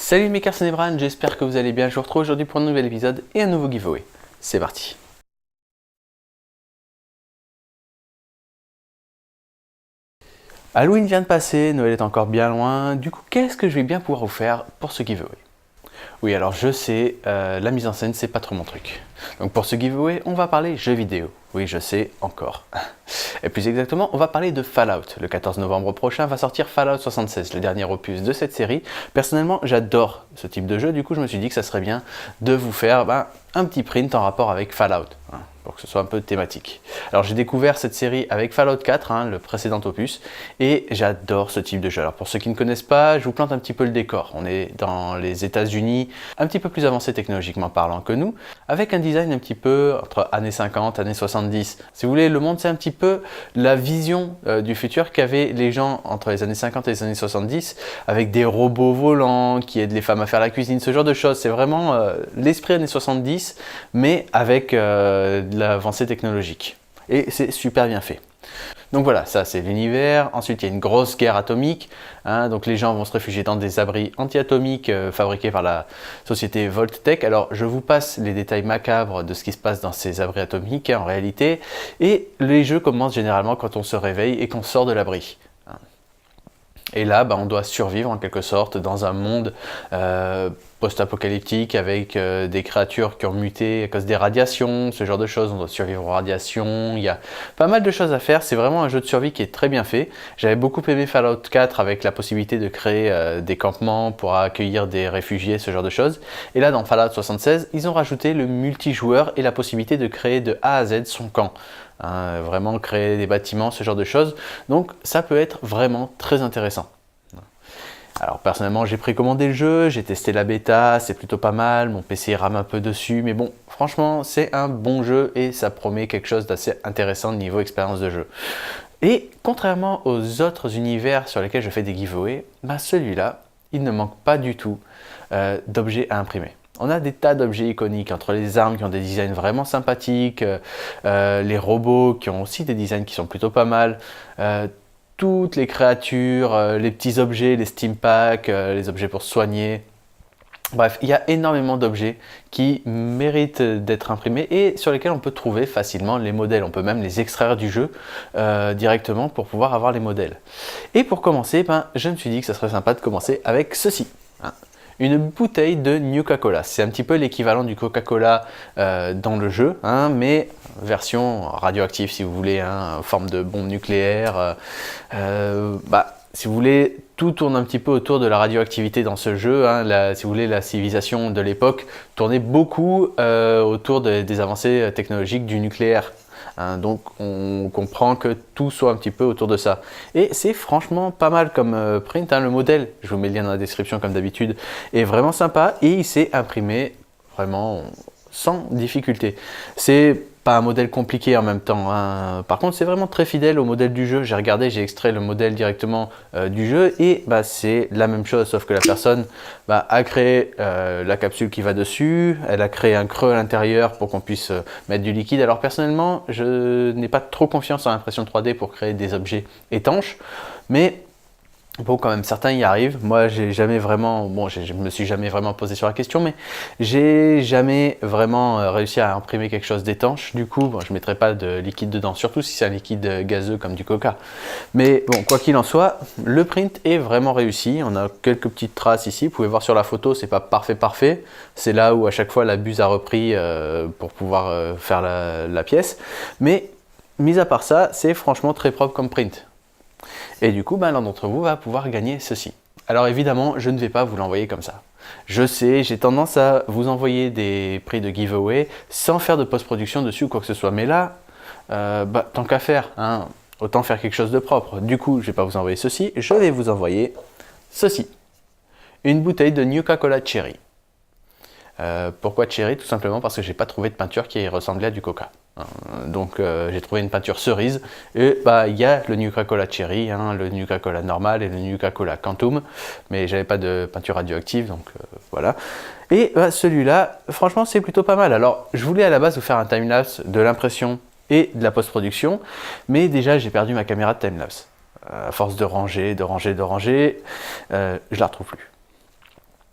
Salut mes cartes, c'est Nebran, j'espère que vous allez bien. Je vous retrouve aujourd'hui pour un nouvel épisode et un nouveau giveaway. C'est parti. Halloween vient de passer, Noël est encore bien loin. Du coup, qu'est-ce que je vais bien pouvoir vous faire pour ce giveaway? Oui, alors je sais, la mise en scène, c'est pas trop mon truc. Donc pour ce giveaway, on va parler jeux vidéo. Oui, je sais, encore. Et plus exactement, on va parler de Fallout. Le 14 novembre prochain va sortir Fallout 76, le dernier opus de cette série. Personnellement, j'adore ce type de jeu, du coup je me suis dit que ça serait bien de vous faire un petit print en rapport avec Fallout, pour que ce soit un peu thématique. Alors j'ai découvert cette série avec Fallout 4, le précédent opus, et j'adore ce type de jeu. Alors pour ceux qui ne connaissent pas, je vous plante un petit peu le décor. On est dans les États-Unis, un petit peu plus avancé technologiquement parlant que nous, avec un design un petit peu entre années 50, années 70. Si vous voulez, le monde c'est un petit peu la vision du futur qu'avaient les gens entre les années 50 et les années 70, avec des robots volants qui aident les femmes à faire la cuisine, ce genre de choses. C'est vraiment l'esprit années 70, mais avec de l'avancée technologique. Et c'est super bien fait. Donc voilà, ça c'est l'univers. Ensuite, il y a une grosse guerre atomique. Donc les gens vont se réfugier dans des abris anti-atomiques fabriqués par la société Volttech. Alors je vous passe les détails macabres de ce qui se passe dans ces abris atomiques en réalité. Et les jeux commencent généralement quand on se réveille et qu'on sort de l'abri. Et là, on doit survivre en quelque sorte dans un monde post-apocalyptique avec des créatures qui ont muté à cause des radiations, ce genre de choses. On doit survivre aux radiations. Il y a pas mal de choses à faire. C'est vraiment un jeu de survie qui est très bien fait. J'avais beaucoup aimé Fallout 4 avec la possibilité de créer des campements pour accueillir des réfugiés, ce genre de choses. Et là, dans Fallout 76, ils ont rajouté le multijoueur et la possibilité de créer de A à Z son camp. Vraiment créer des bâtiments, ce genre de choses. Donc ça peut être vraiment très intéressant. Alors personnellement j'ai précommandé le jeu, j'ai testé la bêta, c'est plutôt pas mal, mon PC rame un peu dessus, mais bon, franchement c'est un bon jeu et ça promet quelque chose d'assez intéressant niveau expérience de jeu. Et contrairement aux autres univers sur lesquels je fais des giveaways, celui-là, il ne manque pas du tout d'objets à imprimer. On a des tas d'objets iconiques, entre les armes qui ont des designs vraiment sympathiques, les robots qui ont aussi des designs qui sont plutôt pas mal, toutes les créatures, les petits objets, les steampacks, les objets pour se soigner. Bref, il y a énormément d'objets qui méritent d'être imprimés et sur lesquels on peut trouver facilement les modèles. On peut même les extraire du jeu directement pour pouvoir avoir les modèles. Et pour commencer, je me suis dit que ça serait sympa de commencer avec ceci. Une bouteille de Nuka-Cola. C'est un petit peu l'équivalent du Coca-Cola dans le jeu, mais version radioactive si vous voulez, en forme de bombe nucléaire. Si vous voulez, tout tourne un petit peu autour de la radioactivité dans ce jeu. Si vous voulez, la civilisation de l'époque tournait beaucoup autour des avancées technologiques du nucléaire. Donc on comprend que tout soit un petit peu autour de ça. Et c'est franchement pas mal comme print. Le modèle, je vous mets le lien dans la description comme d'habitude, est vraiment sympa et il s'est imprimé vraiment sans difficulté. C'est pas un modèle compliqué en même temps. Par contre, c'est vraiment très fidèle au modèle du jeu. J'ai regardé, j'ai extrait le modèle directement du jeu et c'est la même chose, sauf que la personne a créé la capsule qui va dessus. Elle a créé un creux à l'intérieur pour qu'on puisse mettre du liquide. Alors personnellement, je n'ai pas trop confiance en l'impression 3D pour créer des objets étanches, mais bon, quand même, certains y arrivent. Moi, j'ai jamais vraiment, je me suis jamais vraiment posé sur la question, mais j'ai jamais vraiment réussi à imprimer quelque chose d'étanche. Du coup, je mettrai pas de liquide dedans, surtout si c'est un liquide gazeux comme du Coca. Mais bon, quoi qu'il en soit, le print est vraiment réussi. On a quelques petites traces ici. Vous pouvez voir sur la photo, c'est pas parfait. C'est là où à chaque fois la buse a repris pour pouvoir faire la pièce. Mais mis à part ça, c'est franchement très propre comme print. Et du coup, l'un d'entre vous va pouvoir gagner ceci. Alors évidemment, je ne vais pas vous l'envoyer comme ça. Je sais, j'ai tendance à vous envoyer des prix de giveaway sans faire de post-production dessus ou quoi que ce soit. Mais là, tant qu'à faire, autant faire quelque chose de propre. Du coup, je ne vais pas vous envoyer ceci, je vais vous envoyer ceci. Une bouteille de Nuka-Cola Cherry. Pourquoi Cherry? Tout simplement parce que j'ai pas trouvé de peinture qui ressemblait à du Coca. Donc j'ai trouvé une peinture cerise et il y a le Nuka-Cola Cherry, le Nuka-Cola normal et le Nuka-Cola Quantum, mais j'avais pas de peinture radioactive, donc voilà. Et celui-là, franchement, c'est plutôt pas mal. Alors je voulais à la base vous faire un timelapse de l'impression et de la post-production, mais déjà j'ai perdu ma caméra de timelapse. À force de ranger, je la retrouve plus.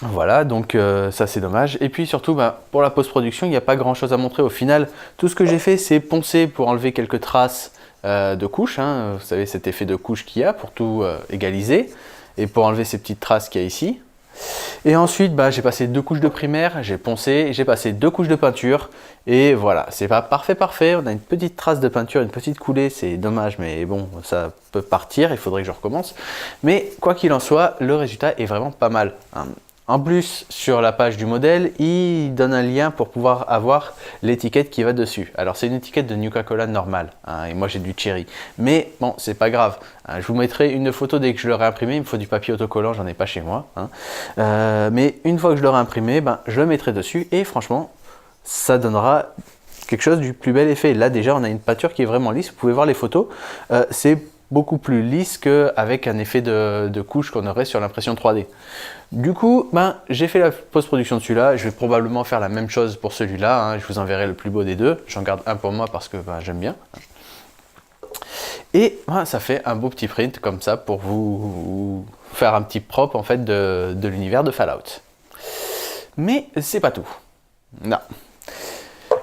Voilà, donc ça c'est dommage. Et puis surtout, pour la post-production, il n'y a pas grand chose à montrer. Au final, tout ce que j'ai fait, c'est poncer pour enlever quelques traces de couches. Hein. Vous savez, cet effet de couche qu'il y a pour tout égaliser. Et pour enlever ces petites traces qu'il y a ici. Et ensuite, j'ai passé 2 couches de primaire, j'ai poncé, j'ai passé 2 couches de peinture. Et voilà, c'est pas parfait. On a une petite trace de peinture, une petite coulée, c'est dommage, mais bon, ça peut partir, il faudrait que je recommence. Mais quoi qu'il en soit, le résultat est vraiment pas mal. Hein. En plus, sur la page du modèle, il donne un lien pour pouvoir avoir l'étiquette qui va dessus. Alors, c'est une étiquette de Nuka-Cola normale, hein, et moi j'ai du Cherry. Mais bon, c'est pas grave. Hein, je vous mettrai une photo dès que je l'aurai imprimé. Il me faut du papier autocollant, j'en ai pas chez moi. Hein. Mais une fois que je l'aurai imprimé, je le mettrai dessus et franchement, ça donnera quelque chose du plus bel effet. Là, déjà, on a une peinture qui est vraiment lisse. Vous pouvez voir les photos. C'est beaucoup plus lisse qu'avec un effet de couche qu'on aurait sur l'impression 3D. Du coup, j'ai fait la post-production de celui-là. Je vais probablement faire la même chose pour celui-là. Hein. Je vous enverrai le plus beau des deux. J'en garde un pour moi parce que j'aime bien. Et ça fait un beau petit print comme ça pour vous faire un petit propre en fait de l'univers de Fallout. Mais c'est pas tout. Non.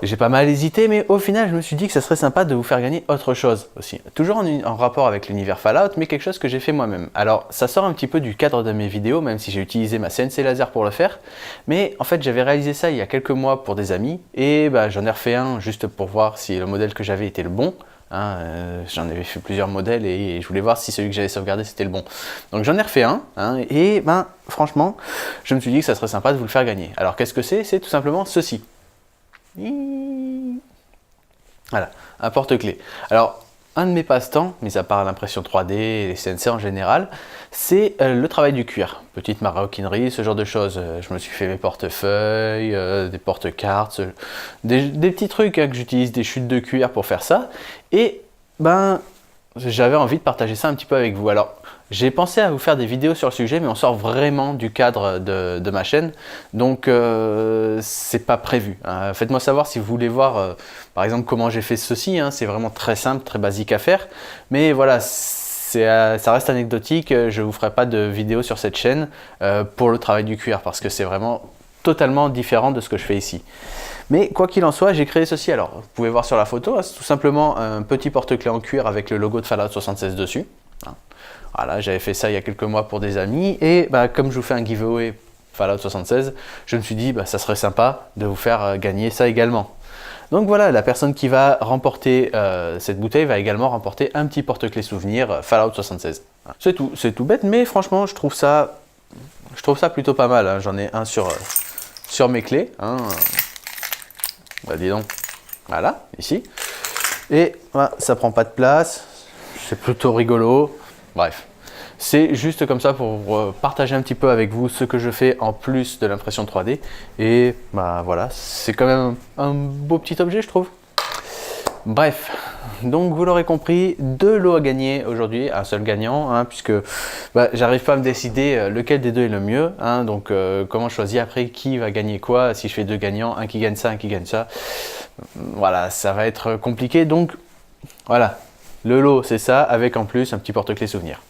J'ai pas mal hésité, mais au final, je me suis dit que ça serait sympa de vous faire gagner autre chose aussi. Toujours en rapport avec l'univers Fallout, mais quelque chose que j'ai fait moi-même. Alors, ça sort un petit peu du cadre de mes vidéos, même si j'ai utilisé ma CNC laser pour le faire. Mais en fait, j'avais réalisé ça il y a quelques mois pour des amis, et j'en ai refait un juste pour voir si le modèle que j'avais était le bon. Hein, j'en avais fait plusieurs modèles et je voulais voir si celui que j'avais sauvegardé c'était le bon. Donc j'en ai refait un, hein, et franchement, je me suis dit que ça serait sympa de vous le faire gagner. Alors qu'est-ce que c'est? C'est tout simplement ceci. Voilà, un porte-clés. Alors, un de mes passe-temps, mis à part l'impression 3D et les CNC en général, c'est le travail du cuir. Petite maroquinerie, ce genre de choses. Je me suis fait mes portefeuilles, des porte-cartes, des petits trucs que j'utilise, des chutes de cuir pour faire ça. Et j'avais envie de partager ça un petit peu avec vous. Alors, j'ai pensé à vous faire des vidéos sur le sujet, mais on sort vraiment du cadre de ma chaîne, donc c'est pas prévu. Hein. Faites-moi savoir si vous voulez voir, par exemple, comment j'ai fait ceci. Hein. C'est vraiment très simple, très basique à faire, mais voilà, ça reste anecdotique. Je vous ferai pas de vidéo sur cette chaîne pour le travail du cuir, parce que c'est vraiment totalement différent de ce que je fais ici. Mais quoi qu'il en soit, j'ai créé ceci. Alors, vous pouvez voir sur la photo, hein, c'est tout simplement un petit porte-clés en cuir avec le logo de Fallout 76 dessus. Hein. Voilà, j'avais fait ça il y a quelques mois pour des amis et comme je vous fais un giveaway Fallout 76, je me suis dit ça serait sympa de vous faire gagner ça également. Donc voilà, la personne qui va remporter cette bouteille va également remporter un petit porte-clés souvenir Fallout 76. C'est tout bête, mais franchement je trouve ça plutôt pas mal. Hein. J'en ai un sur mes clés. Hein. Dis donc, voilà, ici. Et ça prend pas de place, c'est plutôt rigolo. Bref, c'est juste comme ça pour partager un petit peu avec vous ce que je fais en plus de l'impression 3D. Et voilà, c'est quand même un beau petit objet, je trouve. Bref, donc vous l'aurez compris, 2 lots à gagner aujourd'hui, un seul gagnant, hein, puisque j'arrive pas à me décider lequel des deux est le mieux. Hein, donc comment choisir après qui va gagner quoi, si je fais 2 gagnants, un qui gagne ça, un qui gagne ça. Voilà, ça va être compliqué. Donc voilà. Le lot, c'est ça, avec en plus un petit porte-clés souvenir.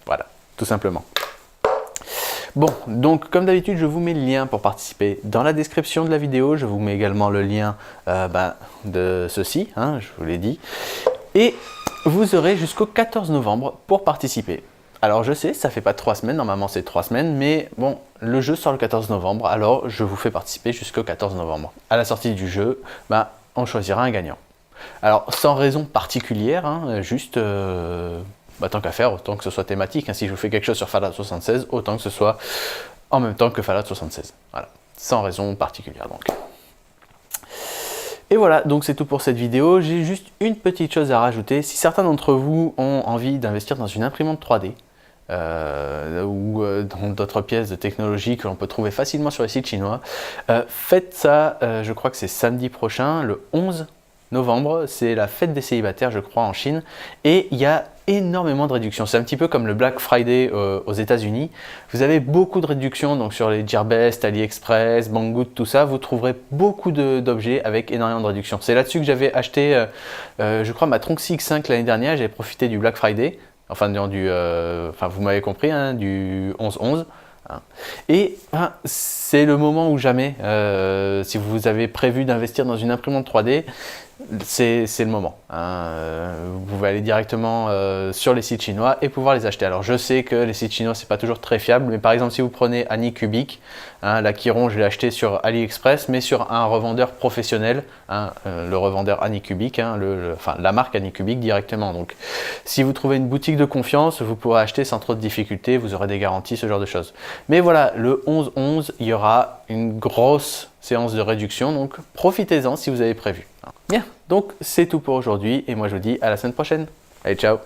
Voilà, tout simplement. Bon, donc comme d'habitude, je vous mets le lien pour participer dans la description de la vidéo. Je vous mets également le lien de ceci, hein, je vous l'ai dit. Et vous aurez jusqu'au 14 novembre pour participer. Alors je sais, ça fait pas 3 semaines, normalement c'est 3 semaines, mais bon, le jeu sort le 14 novembre, alors je vous fais participer jusqu'au 14 novembre. À la sortie du jeu, on choisira un gagnant. Alors, sans raison particulière, hein, juste tant qu'à faire, autant que ce soit thématique. Hein, si je vous fais quelque chose sur Fallout 76, autant que ce soit en même temps que Fallout 76. Voilà, sans raison particulière donc. Et voilà, donc c'est tout pour cette vidéo. J'ai juste une petite chose à rajouter. Si certains d'entre vous ont envie d'investir dans une imprimante 3D, ou dans d'autres pièces de technologie que l'on peut trouver facilement sur les sites chinois, faites ça, je crois que c'est samedi prochain, le 11 novembre, c'est la fête des célibataires, je crois, en Chine, et il y a énormément de réductions. C'est un petit peu comme le Black Friday aux États-Unis. Vous avez beaucoup de réductions, donc sur les Gearbest, AliExpress, Banggood, tout ça, vous trouverez beaucoup d'objets avec énormément de réductions. C'est là-dessus que j'avais acheté, je crois, ma Tronxy X5 l'année dernière. J'avais profité du Black Friday, vous m'avez compris, hein, du 11-11. hein. Et c'est le moment ou jamais. Si vous avez prévu d'investir dans une imprimante 3D, c'est le moment, hein. Vous pouvez aller directement sur les sites chinois et pouvoir les acheter. Alors je sais que les sites chinois c'est pas toujours très fiable, mais par exemple si vous prenez Anycubic, hein, la Chiron je l'ai acheté sur AliExpress, mais sur un revendeur professionnel, hein, le revendeur Anycubic, hein, enfin la marque Anycubic directement. Donc si vous trouvez une boutique de confiance, vous pourrez acheter sans trop de difficultés, vous aurez des garanties, ce genre de choses. Mais voilà, le 11-11, il y aura une grosse séance de réduction, donc profitez-en si vous avez prévu. Bien, donc c'est tout pour aujourd'hui et moi je vous dis à la semaine prochaine. Allez, ciao!